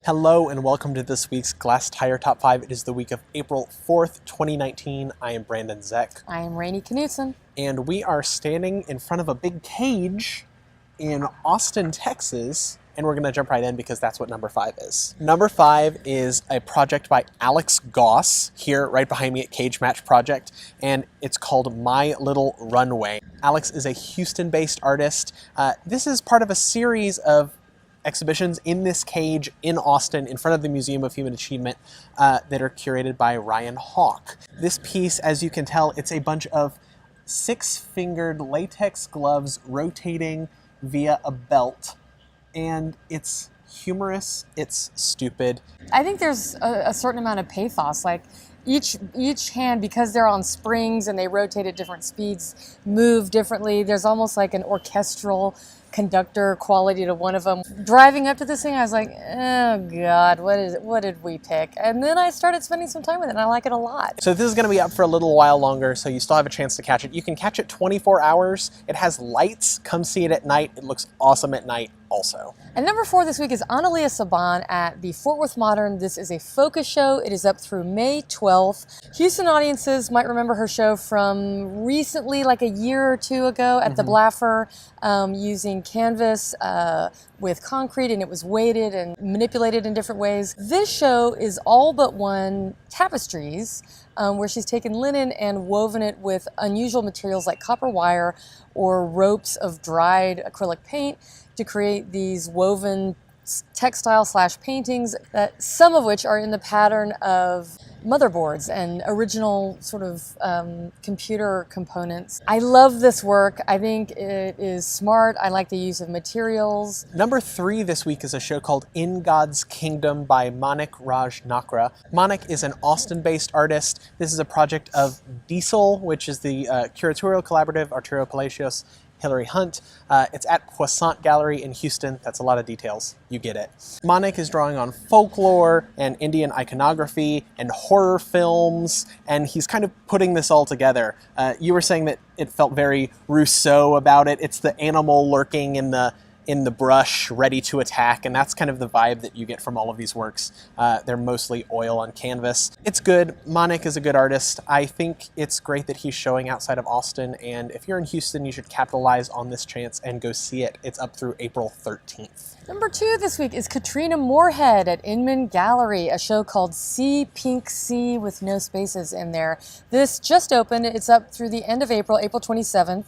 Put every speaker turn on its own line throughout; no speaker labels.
Hello and welcome to this week's Glasstire Top 5. It is the week of April 4th, 2019. I am Brandon Zech.
I am Rainey Knudson.
And we are standing in front of a big cage in Austin, Texas. And we're going to jump right in because that's what number 5 is. Number 5 is a project by Alex Goss, here right behind me at Cage Match Project, and it's called My Little Runway. Alex is a Houston-based artist. This is part of a series of exhibitions in this cage in Austin in front of the Museum of Human Achievement that are curated by Ryan Hawk. This piece, as you can tell, it's a bunch of 6-fingered latex gloves rotating via a belt. And it's humorous, it's stupid.
I think there's a certain amount of pathos. Like each hand, because they're on springs and they rotate at different speeds, move differently. There's almost like an orchestral conductor quality to one of them. Driving up to this thing, I was like, oh God, what did we pick? And then I started spending some time with it and I like it a lot.
So this is gonna be up for a little while longer, so you still have a chance to catch it. You can catch it 24 hours. It has lights, come see it at night. It looks awesome at night also.
And number 4 this week is Alia Saban at the Fort Worth Modern. This is a focus show. It is up through May 12th. Houston audiences might remember her show from recently, like a year or two ago at the Blaffer, using canvas with concrete, and it was weighted and manipulated in different ways. This show is all but one tapestries, where she's taken linen and woven it with unusual materials like copper wire or ropes of dried acrylic paint to create these woven textile / paintings, that some of which are in the pattern of motherboards and original sort of computer components. I love this work. I think it is smart. I like the use of materials.
Number 3 this week is a show called In God's Kingdom by Manik Rajak. Manik is an Austin-based artist. This is a project of Diesel, which is the curatorial collaborative, Arturo Palacios, Hillary Hunt. It's at Poissant Gallery in Houston. That's a lot of details. You get it. Manik is drawing on folklore and Indian iconography and horror films, and he's kind of putting this all together. You were saying that it felt very Rousseau about it. It's the animal lurking in the brush, ready to attack, and that's kind of the vibe that you get from all of these works. They're mostly oil on canvas. It's good. Manik is a good artist. I think it's great that he's showing outside of Austin, and if you're in Houston, you should capitalize on this chance and go see it. It's up through April 13th.
Number 2 this week is Katrina Moorhead at Inman Gallery, a show called Sea Pink Sea with no spaces in there. This just opened. It's up through the end of April, April 27th.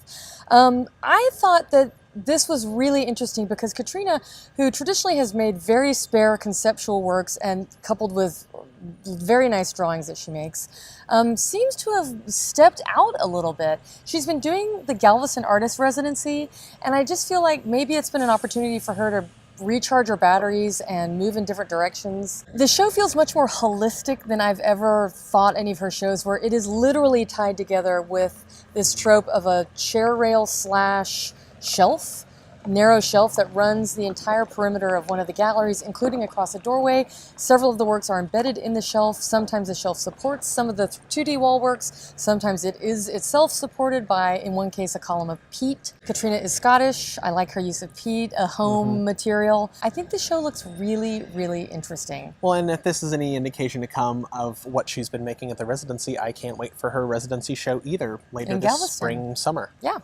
I thought that this was really interesting because Katrina, who traditionally has made very spare conceptual works and coupled with very nice drawings that she makes, seems to have stepped out a little bit. She's been doing the Galveston Artist Residency, and I just feel like maybe it's been an opportunity for her to recharge her batteries and move in different directions. The show feels much more holistic than I've ever thought any of her shows were. It is literally tied together with this trope of a chair rail / shelf, narrow shelf that runs the entire perimeter of one of the galleries, including across a doorway. Several of the works are embedded in the shelf. Sometimes the shelf supports some of the 2D wall works. Sometimes it is itself supported by, in one case, a column of peat. Katrina is Scottish. I like her use of peat, a home material. I think the show looks really, really interesting.
Well, and if this is any indication to come of what she's been making at the residency, I can't wait for her residency show either later this spring, summer.
Yeah.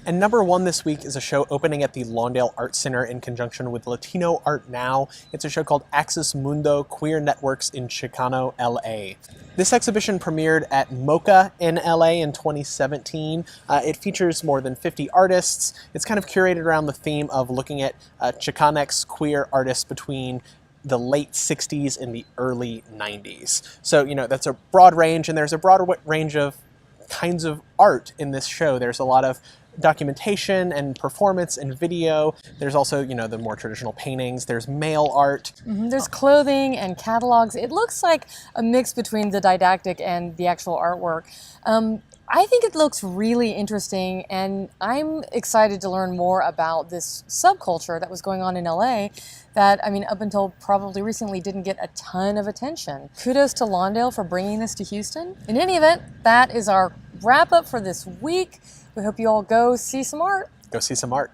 And number 1 this week is a show opening at the Lawndale Art Center in conjunction with Latino Art Now. It's a show called Axis Mundo, Queer Networks in Chicano, LA. This exhibition premiered at MoCA in LA in 2017. It features more than 50 artists. It's kind of curated around the theme of looking at Chicanx queer artists between the late 60s and the early 90s. So, you know, that's a broad range, and there's a broad range of kinds of art in this show. There's a lot of documentation and performance and video. There's also, you know, the more traditional paintings. There's mail art.
There's clothing and catalogs. It looks like a mix between the didactic and the actual artwork. I think it looks really interesting, and I'm excited to learn more about this subculture that was going on in LA that, I mean, up until probably recently didn't get a ton of attention. Kudos to Lawndale for bringing this to Houston. In any event, that is our wrap up for this week. We hope you all go see some art.
Go see some art.